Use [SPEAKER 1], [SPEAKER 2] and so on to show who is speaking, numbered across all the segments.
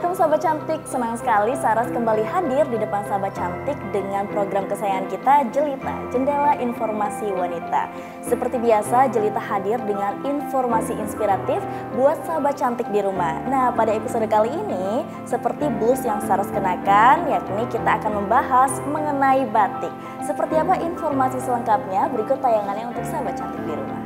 [SPEAKER 1] Assalamualaikum sahabat cantik, senang sekali Saras kembali hadir di depan sahabat cantik dengan program kesayangan kita Jelita, Jendela Informasi Wanita. Seperti biasa Jelita hadir dengan informasi inspiratif buat sahabat cantik di rumah. Nah pada episode kali ini seperti blus yang Saras kenakan, yakni kita akan membahas mengenai batik. Seperti apa informasi selengkapnya berikut tayangannya untuk sahabat cantik di rumah.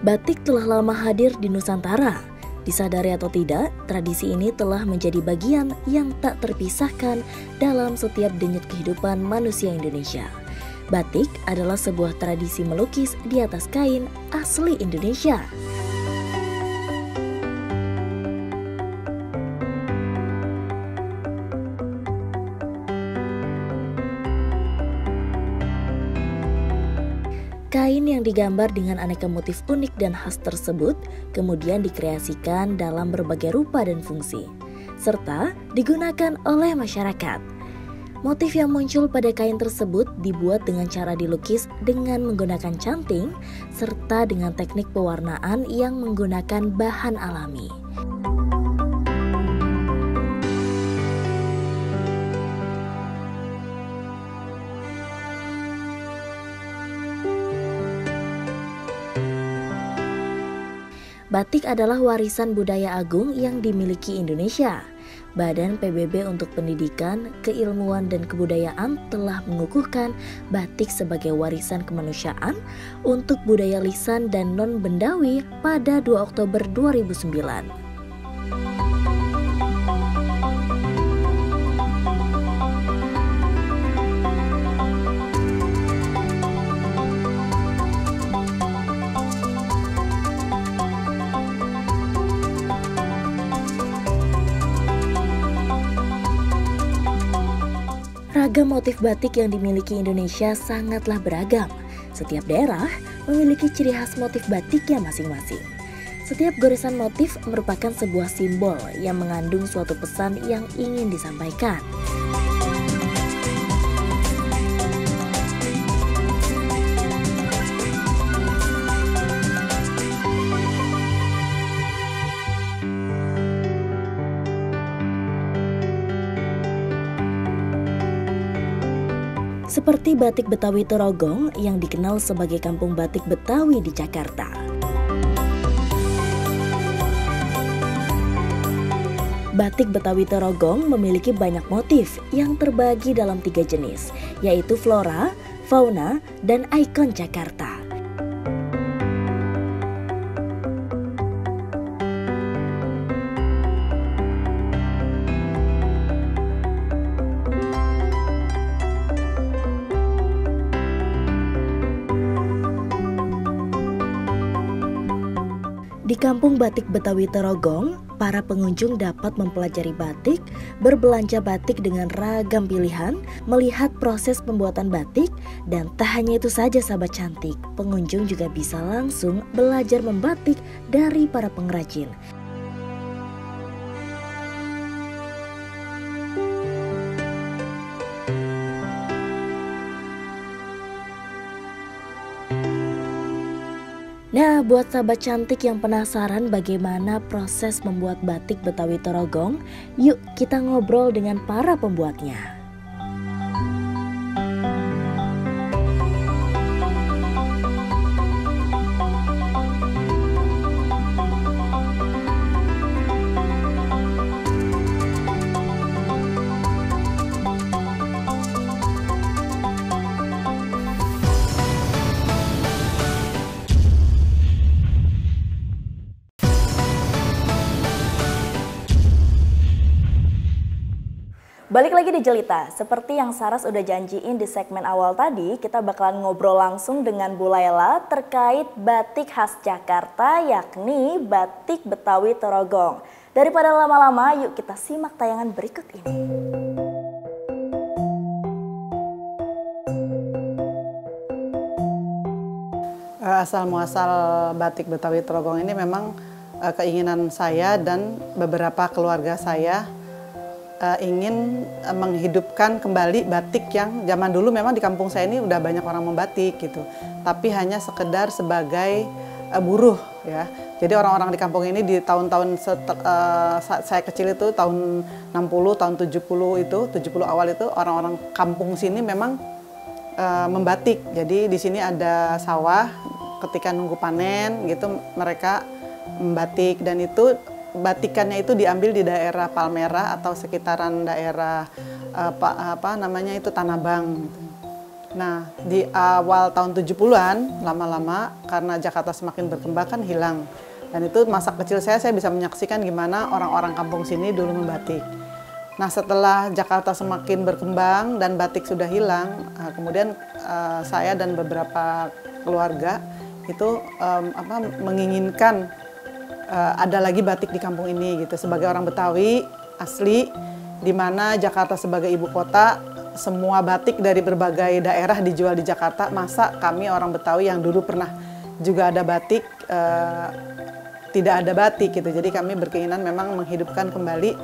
[SPEAKER 1] Batik telah lama hadir di Nusantara. Disadari atau tidak, tradisi ini telah menjadi bagian yang tak terpisahkan dalam setiap denyut kehidupan manusia Indonesia. Batik adalah sebuah tradisi melukis di atas kain asli Indonesia. Kain yang digambar dengan aneka motif unik dan khas tersebut kemudian dikreasikan dalam berbagai rupa dan fungsi, serta digunakan oleh masyarakat. Motif yang muncul pada kain tersebut dibuat dengan cara dilukis dengan menggunakan canting, serta dengan teknik pewarnaan yang menggunakan bahan alami. Batik adalah warisan budaya agung yang dimiliki Indonesia. Badan PBB untuk Pendidikan, Keilmuan dan Kebudayaan telah mengukuhkan batik sebagai warisan kemanusiaan untuk budaya lisan dan non-bendawi pada 2 Oktober 2009. Ragam motif batik yang dimiliki Indonesia sangatlah beragam. Setiap daerah memiliki ciri khas motif batiknya masing-masing. Setiap goresan motif merupakan sebuah simbol yang mengandung suatu pesan yang ingin disampaikan. Seperti batik Betawi Torogong yang dikenal sebagai kampung batik Betawi di Jakarta. Batik Betawi Torogong memiliki banyak motif yang terbagi dalam 3 jenis, yaitu flora, fauna, dan ikon Jakarta. Di Kampung Batik Betawi Torogong, para pengunjung dapat mempelajari batik, berbelanja batik dengan ragam pilihan, melihat proses pembuatan batik, dan tak hanya itu saja sahabat cantik, pengunjung juga bisa langsung belajar membatik dari para pengrajin. Nah, buat sahabat cantik yang penasaran bagaimana proses membuat batik Betawi Torogong, yuk kita ngobrol dengan para pembuatnya. Balik lagi di Jelita, seperti yang Saras udah janjiin di segmen awal tadi, kita bakalan ngobrol langsung dengan Bu Laila terkait batik khas Jakarta, yakni batik Betawi Torogong. Daripada lama-lama, yuk kita simak tayangan berikut ini.
[SPEAKER 2] Asal muasal batik Betawi Torogong ini memang keinginan saya dan beberapa keluarga saya ingin menghidupkan kembali batik yang zaman dulu memang di kampung saya ini udah banyak orang membatik gitu. Tapi hanya sekedar sebagai buruh ya. Jadi orang-orang di kampung ini di tahun-tahun saat saya kecil itu tahun 60, tahun 70 itu, 70 awal itu orang-orang kampung sini memang membatik. Jadi di sini ada sawah, ketika nunggu panen gitu mereka membatik, dan itu batikannya itu diambil di daerah Palmerah atau sekitaran daerah Tanah Abang gitu. Nah, di awal tahun 70-an lama-lama karena Jakarta semakin berkembang kan hilang. Dan itu masa kecil saya bisa menyaksikan gimana orang-orang kampung sini dulu membatik. Nah, setelah Jakarta semakin berkembang dan batik sudah hilang, kemudian saya dan beberapa keluarga itu menginginkan ada lagi batik di kampung ini gitu. Sebagai orang Betawi asli, di mana Jakarta sebagai ibu kota, semua batik dari berbagai daerah dijual di Jakarta. Masa kami orang Betawi yang dulu pernah juga ada batik, tidak ada batik gitu. Jadi kami berkeinginan memang menghidupkan kembali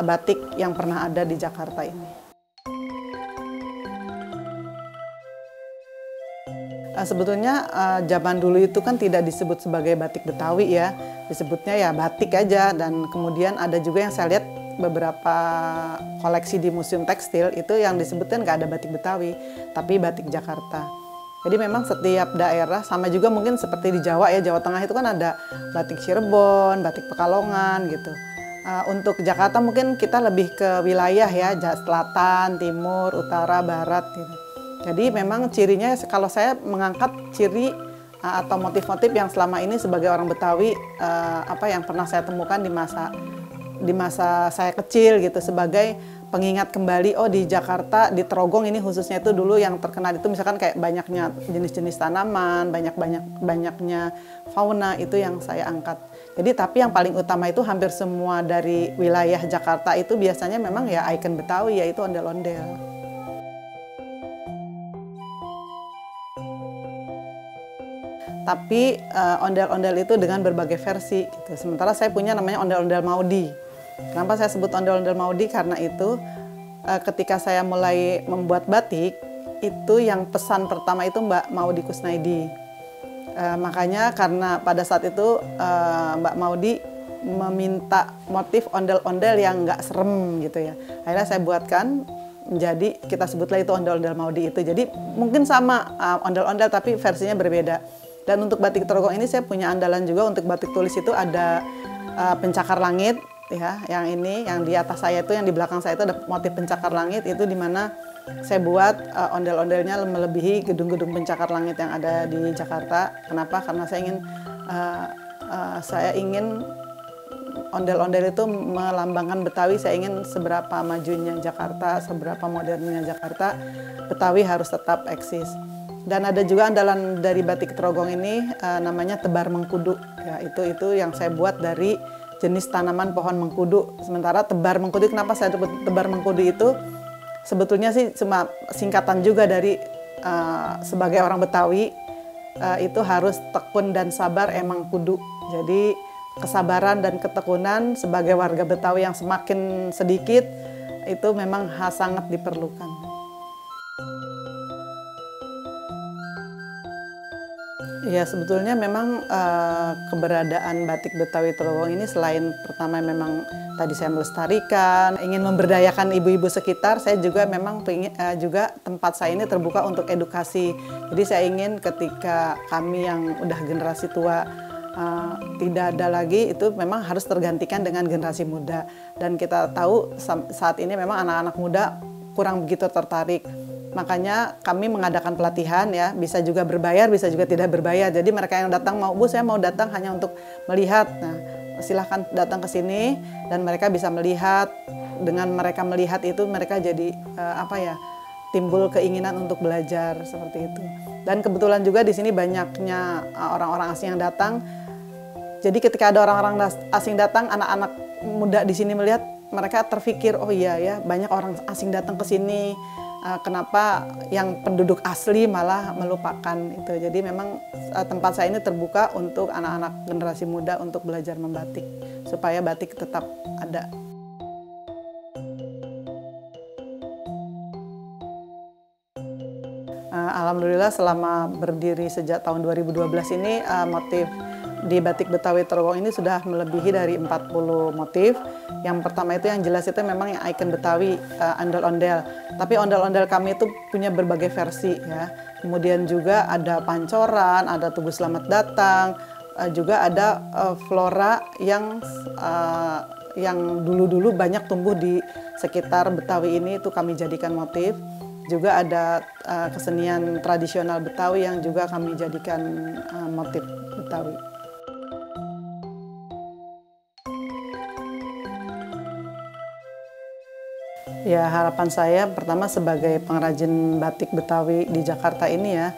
[SPEAKER 2] batik yang pernah ada di Jakarta ini. Sebetulnya zaman dulu itu kan tidak disebut sebagai batik Betawi ya, disebutnya ya batik aja. Dan kemudian ada juga yang saya lihat beberapa koleksi di museum tekstil itu yang disebutkan nggak ada batik Betawi, tapi batik Jakarta. Jadi memang setiap daerah, sama juga mungkin seperti di Jawa ya, Jawa Tengah itu kan ada batik Cirebon, batik Pekalongan gitu. Untuk Jakarta mungkin kita lebih ke wilayah ya, selatan, timur, utara, barat gitu. Jadi memang cirinya kalau saya mengangkat ciri atau motif-motif yang selama ini sebagai orang Betawi yang pernah saya temukan di masa saya kecil gitu, sebagai pengingat kembali, oh di Jakarta, di Trogong ini khususnya itu dulu yang terkenal itu misalkan kayak banyaknya jenis-jenis tanaman, banyaknya fauna, itu yang saya angkat. Jadi tapi yang paling utama itu hampir semua dari wilayah Jakarta itu biasanya memang ya ikon Betawi, yaitu ondel-ondel. Tapi ondel-ondel itu dengan berbagai versi gitu. Sementara saya punya namanya ondel-ondel Maudi. Kenapa saya sebut ondel-ondel Maudi? Karena itu ketika saya mulai membuat batik, itu yang pesan pertama itu Mbak Maudi Kusnaidi. Makanya karena pada saat itu Mbak Maudi meminta motif ondel-ondel yang nggak serem gitu ya. Akhirnya saya buatkan menjadi, kita sebutlah itu ondel-ondel Maudi itu. Jadi mungkin sama ondel-ondel tapi versinya berbeda. Dan untuk batik Trogong ini saya punya andalan juga. Untuk batik tulis itu ada pencakar langit. Ya, yang ini, yang di atas saya itu, yang di belakang saya itu ada motif pencakar langit, itu dimana saya buat ondel-ondelnya melebihi gedung-gedung pencakar langit yang ada di Jakarta. Kenapa? Karena saya ingin ondel-ondel itu melambangkan Betawi. Saya ingin seberapa majunya Jakarta, seberapa modernnya Jakarta, Betawi harus tetap eksis. Dan ada juga andalan dari batik Trogong ini namanya tebar mengkudu. Ya, itu yang saya buat dari jenis tanaman pohon mengkudu. Sementara tebar mengkudu, kenapa saya sebut tebar mengkudu itu? Sebetulnya sih cuma singkatan juga dari sebagai orang Betawi itu harus tekun dan sabar emang kudu. Jadi kesabaran dan ketekunan sebagai warga Betawi yang semakin sedikit itu memang sangat diperlukan. Ya, sebetulnya memang keberadaan batik Betawi Trogong ini selain pertama memang tadi saya melestarikan, ingin memberdayakan ibu-ibu sekitar, saya juga memang juga tempat saya ini terbuka untuk edukasi. Jadi saya ingin ketika kami yang udah generasi tua tidak ada lagi, itu memang harus tergantikan dengan generasi muda. Dan kita tahu saat ini memang anak-anak muda kurang begitu tertarik. Makanya kami mengadakan pelatihan ya, bisa juga berbayar, bisa juga tidak berbayar. Jadi mereka yang datang mau, Bu saya mau datang hanya untuk melihat. Nah, silahkan datang ke sini dan mereka bisa melihat. Dengan mereka melihat itu mereka jadi timbul keinginan untuk belajar seperti itu. Dan kebetulan juga di sini banyaknya orang-orang asing yang datang. Jadi ketika ada orang-orang asing datang, anak-anak muda di sini melihat, mereka terpikir, oh iya ya, banyak orang asing datang ke sini. Kenapa yang penduduk asli malah melupakan itu. Jadi memang tempat saya ini terbuka untuk anak-anak generasi muda untuk belajar membatik supaya batik tetap ada. Alhamdulillah selama berdiri sejak tahun 2012 ini motif di batik Betawi Trogong ini sudah melebihi dari 40 motif. Yang pertama itu yang jelas itu memang yang ikon Betawi, ondel-ondel. Tapi ondel-ondel kami itu punya berbagai versi ya. Kemudian juga ada pancoran, ada tugu selamat datang, juga ada flora yang dulu-dulu banyak tumbuh di sekitar Betawi ini, itu kami jadikan motif. Juga ada kesenian tradisional Betawi yang juga kami jadikan motif Betawi. Ya, harapan saya pertama sebagai pengrajin batik Betawi di Jakarta ini ya,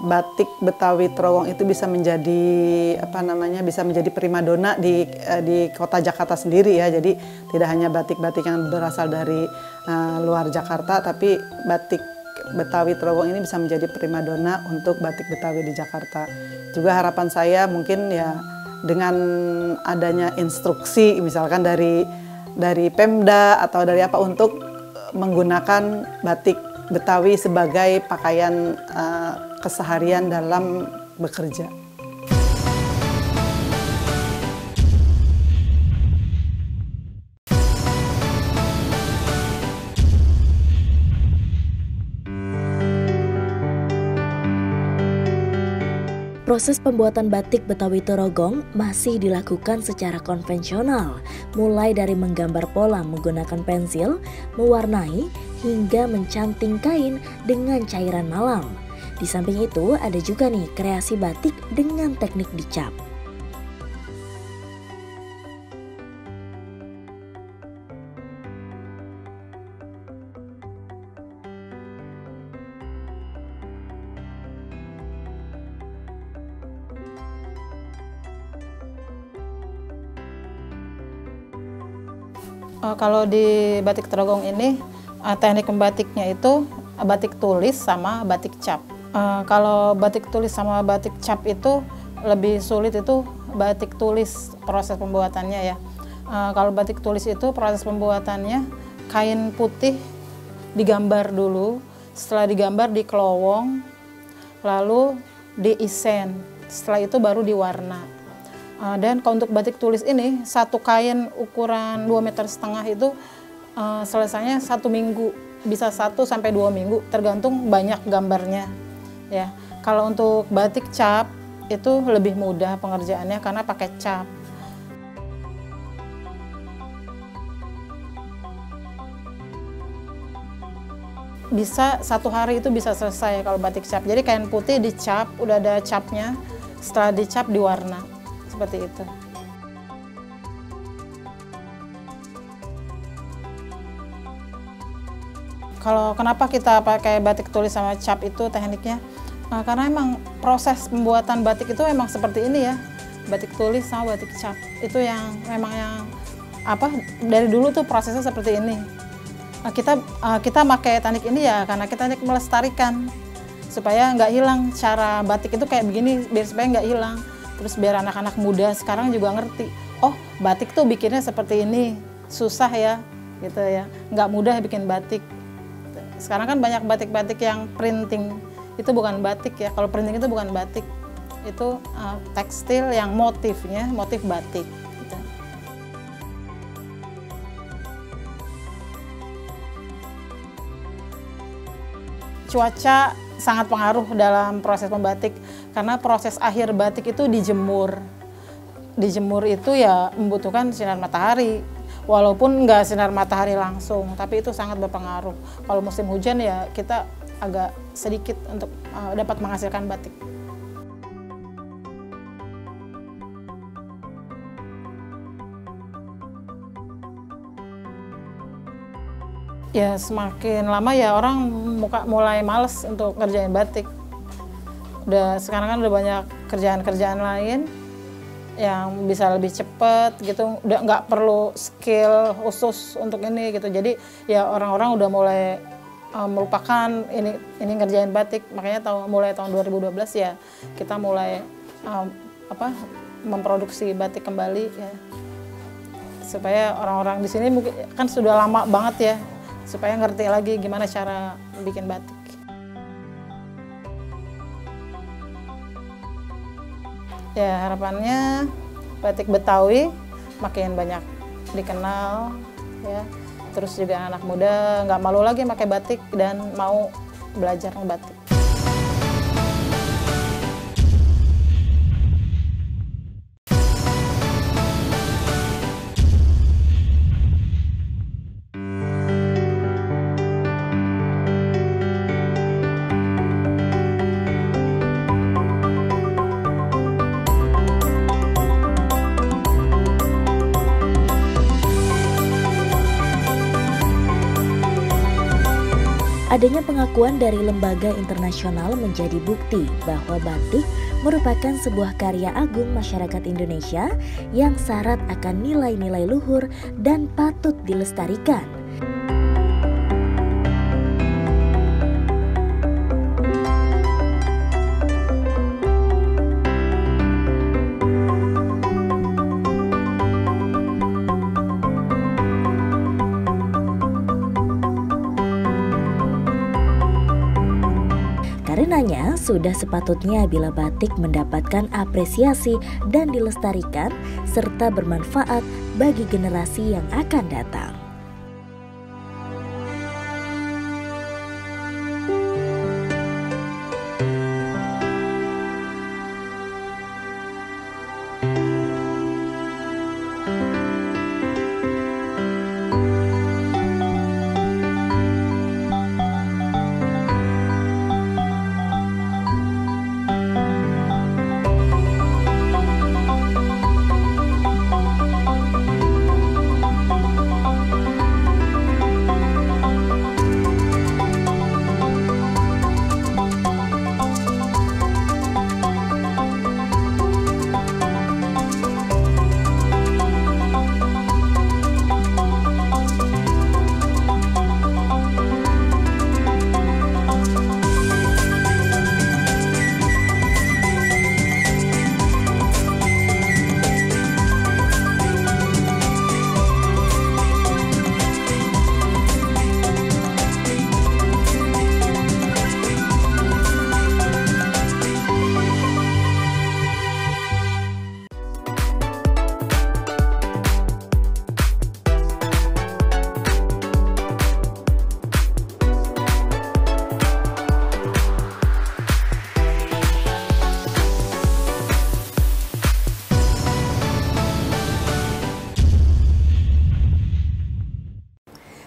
[SPEAKER 2] batik Betawi Trogong itu bisa menjadi bisa menjadi primadona di kota Jakarta sendiri ya. Jadi tidak hanya batik-batik yang berasal dari luar Jakarta, tapi batik Betawi Trogong ini bisa menjadi primadona untuk batik Betawi di Jakarta. Juga harapan saya mungkin ya dengan adanya instruksi misalkan dari Pemda atau dari apa untuk menggunakan batik Betawi sebagai pakaian keseharian dalam bekerja.
[SPEAKER 1] Proses pembuatan batik Betawi Trogong masih dilakukan secara konvensional, mulai dari menggambar pola menggunakan pensil, mewarnai, hingga mencanting kain dengan cairan malam. Di samping itu ada juga nih kreasi batik dengan teknik dicap.
[SPEAKER 3] Kalau di batik Trogong ini teknik membatiknya itu batik tulis sama batik cap. Kalau batik tulis sama batik cap itu lebih sulit, itu batik tulis proses pembuatannya ya. Kalau batik tulis itu proses pembuatannya kain putih digambar dulu, setelah digambar dikelowong, lalu diisen, setelah itu baru diwarna. Dan kalau untuk batik tulis ini, satu kain ukuran 2,5 meter itu selesainya 1 minggu, bisa 1 sampai 2 minggu, tergantung banyak gambarnya. Ya, kalau untuk batik cap itu lebih mudah pengerjaannya karena pakai cap. Bisa 1 hari itu bisa selesai kalau batik cap. Jadi kain putih dicap, udah ada capnya, setelah dicap diwarna. Seperti itu. Kalau kenapa kita pakai batik tulis sama cap itu tekniknya? Karena emang proses pembuatan batik itu emang seperti ini ya. Batik tulis sama batik cap. Itu yang memang dari dulu tuh prosesnya seperti ini. Kita pakai teknik ini ya karena kita melestarikan supaya nggak hilang cara batik itu kayak begini, biar supaya nggak hilang. Terus biar anak-anak muda sekarang juga ngerti, oh batik tuh bikinnya seperti ini, susah ya, gitu ya, nggak mudah bikin batik. Sekarang kan banyak batik-batik yang printing, itu bukan batik ya, kalau printing itu bukan batik, itu tekstil yang motifnya, motif batik. Gitu. Cuaca sangat pengaruh dalam proses membatik karena proses akhir batik itu dijemur. Dijemur itu ya membutuhkan sinar matahari. Walaupun nggak sinar matahari langsung, tapi itu sangat berpengaruh. Kalau musim hujan ya kita agak sedikit untuk dapat menghasilkan batik. Ya semakin lama ya orang mulai males untuk ngerjain batik. Sekarang kan udah banyak kerjaan-kerjaan lain yang bisa lebih cepat gitu, udah nggak perlu skill khusus untuk ini gitu. Jadi ya orang-orang udah mulai melupakan ini ngerjain batik. Makanya mulai tahun 2012 ya kita mulai memproduksi batik kembali ya. Supaya orang-orang di sini mungkin kan sudah lama banget ya, supaya ngerti lagi gimana cara bikin batik. Ya, harapannya batik Betawi makin banyak dikenal ya. Terus juga anak muda nggak malu lagi pakai batik dan mau belajar ngebatik.
[SPEAKER 1] Adanya pengakuan dari lembaga internasional menjadi bukti bahwa batik merupakan sebuah karya agung masyarakat Indonesia yang syarat akan nilai-nilai luhur dan patut dilestarikan. Karenanya, sudah sepatutnya bila batik mendapatkan apresiasi dan dilestarikan serta bermanfaat bagi generasi yang akan datang.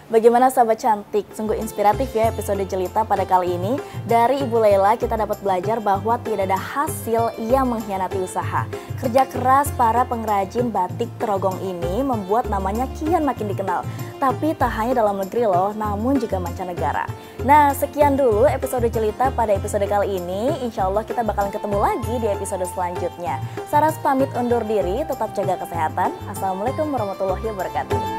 [SPEAKER 1] Bagaimana sahabat cantik, sungguh inspiratif ya episode Jelita pada kali ini. Dari Ibu Laila kita dapat belajar bahwa tidak ada hasil yang mengkhianati usaha. Kerja keras para pengrajin batik Trogong ini membuat namanya kian makin dikenal. Tapi tak hanya dalam negeri loh, namun juga mancanegara. Nah, sekian dulu episode Jelita pada episode kali ini. Insya Allah kita bakalan ketemu lagi di episode selanjutnya. Saras pamit undur diri, tetap jaga kesehatan. Assalamualaikum warahmatullahi wabarakatuh.